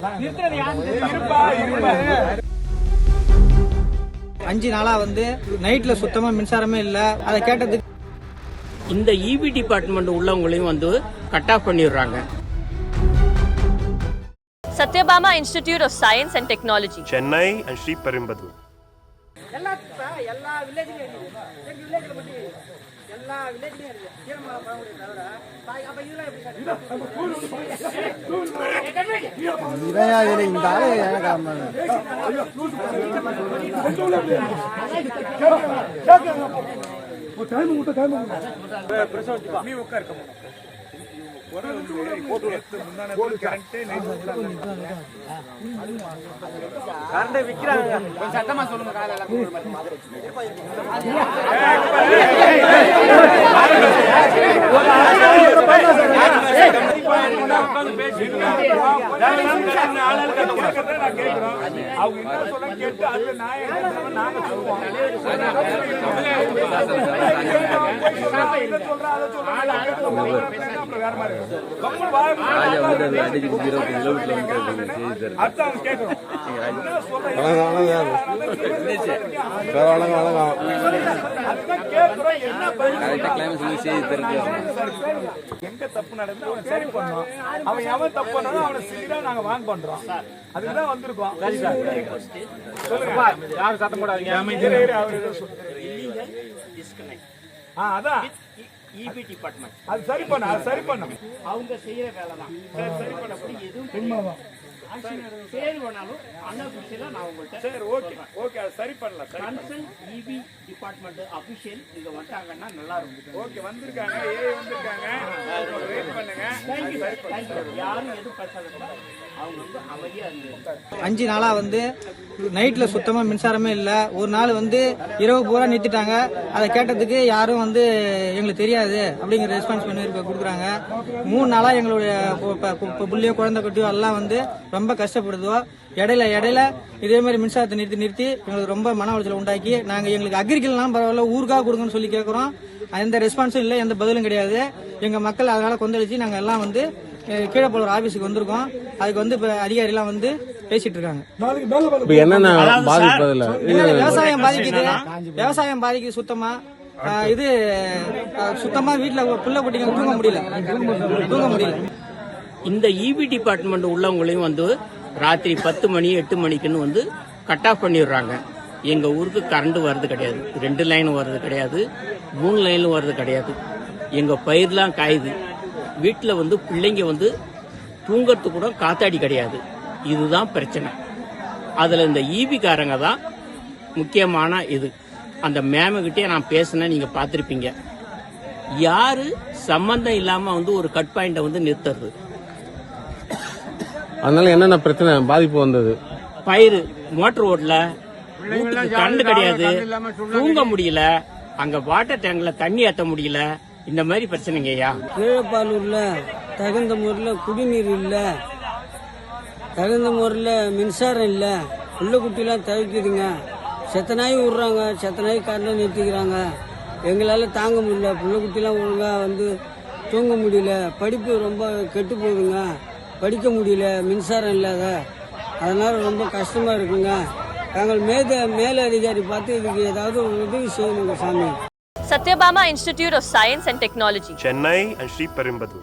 5 நாளா நைட்ல சுத்தமா மின்சாரமே இல்ல. அதை கேட்டதுக்கு இந்த இபி டிபார்ட்மெண்ட் உள்ளவங்களையும் கட் ஆஃப் பண்ணிடுறாங்க. Satyabama Institute of Science and Technology, Chennai and Sri Perumbudur. சத்தமா சொல்லுங்க. எங்க தப்பு நடந்து அவன் சரி பண்ணோம். அவன் எவன் தப்பு பண்ணாலும் அவனை சீரா நாங்க வாங்க பண்றோம். அதுக்குதான் வந்திருக்கோம். யாரும் சத்தம் போடாதீங்க. அதான் இபி டிபார்ட்மெண்ட் அது சரி பண்ண அவங்க செய்யற வேலை தான். சரி பண்ணப்படி எதுவும் சரி பண்ணாலும் அன்அபிஷியலா நான் உங்கள்கிட்ட சரி ஓகே அது சரி பண்ணலாம். கன்சர்ன் இபி டிபார்ட்மெண்ட் அபிஷியல் இங்க வந்தாங்கன்னா நல்லா இருக்கும். ஓகே வந்திருக்காங்க. வந்திருக்காங்க. வெயிட் பண்ணுங்க. யாரும் எதுவும் பேசாத அவங்க அமைதியா இருந்தாங்க. 5 நாளா நைட்ல சுத்தமா மின்சாரமே இல்ல. ஒரு நாள் இரவு பூரா நிறுத்திட்டாங்க. அதை கேட்டதுக்கு யாரும் எங்களுக்கு தெரியாது அப்படிங்கிற ரெஸ்பான்ஸ் பண்ணி கொடுக்குறாங்க. 3 நாளா எங்களுடைய புள்ளியோ குழந்தை குட்டியோ எல்லாம் ரொம்ப கஷ்டப்படுதோ. இடையில இதே மாதிரி மின்சாரத்தை நிறுத்தி எங்களுக்கு ரொம்ப மன உளைச்சல் உண்டாக்கி நாங்க எங்களுக்கு அக்ரிகல்னாலும் பரவாயில்ல ஊருக்காக கொடுங்கன்னு சொல்லி கேட்கறோம். எந்த ரெஸ்பான்ஸும் இல்லை, எந்த பதிலும் கிடையாது. எங்க மக்கள் அதனால கொந்தளிச்சு நாங்க எல்லாம் கீழப்போலூர் ஆபீஸுக்கு வந்திருக்கோம். அதுக்கு இப்ப அதிகாரி எல்லாம் பேசிட்டு இருக்காங்க. விவசாயம் பாதிக்குது சுத்தமா. இது சுத்தமா வீட்டுல புள்ள குட்டிங்க தூங்க முடியல. இந்த இபி டிபார்ட்மெண்ட் உள்ளவங்களையும் ராத்திரி 10 மணி 8 மணிக்குன்னு கட் ஆஃப் பண்ணிடுறாங்க. எங்க ஊருக்கு கரண்ட் வர்றது கிடையாது. 2 லைன் வர்றது கிடையாது, 3 லைனும் வர்றது கிடையாது. எங்க பயிர்லாம் காயுது. வீட்டுல பிள்ளைங்க தூங்கறதுக்கு கூட காத்தாடி கிடையாது. இதுதான் பிரச்சனை. அதுல இந்த இபி காரங்க தான் முக்கியமான இது. அந்த மேமகிட்டே நான் பேசினேன், நீங்க பாத்திருப்பீங்க. யாரு சம்பந்தம் இல்லாம ஒரு கட் பாயிண்ட நிறுத்துறது. அதனால என்னென்ன பிரச்சனை பாதிப்பு வந்தது? பயிர் மோட்டர் ஓடல, கரண்ட் கிடையாது, தூங்க முடியல, அங்க வாட்டர் டேங்க்ல தண்ணி ஏத்த முடியல. இந்த மாதிரி பிரச்சனைங்க ஐயா. கீழப்பாலூர்ல தகுந்த முறையில் குடிநீர் இல்ல, தகுந்த முறையில் மின்சாரம் இல்ல, புள்ள குட்டிலாம் தவிக்குதுங்க. செத்த நாய் விடுறாங்க, செத்த நாய் கரண்டை நிறுத்திக்கிறாங்க. எங்களால தாங்க முடியல. புள்ள குட்டிலாம் ஒழுங்கா தூங்க முடியல. படிப்பு ரொம்ப கெட்டு போகுதுங்க. படிக்க முடியல மின்சாரம் இல்லாத. அதனால ரொம்ப கஷ்டமா இருக்குங்க. நாங்கள் மேல அதிகாரி பார்த்து இதுக்கு ஏதாவது உதவி செய்யணுங்க சாமி. Satyabama Institute of Science and Technology, Chennai and Sri Perumbudur.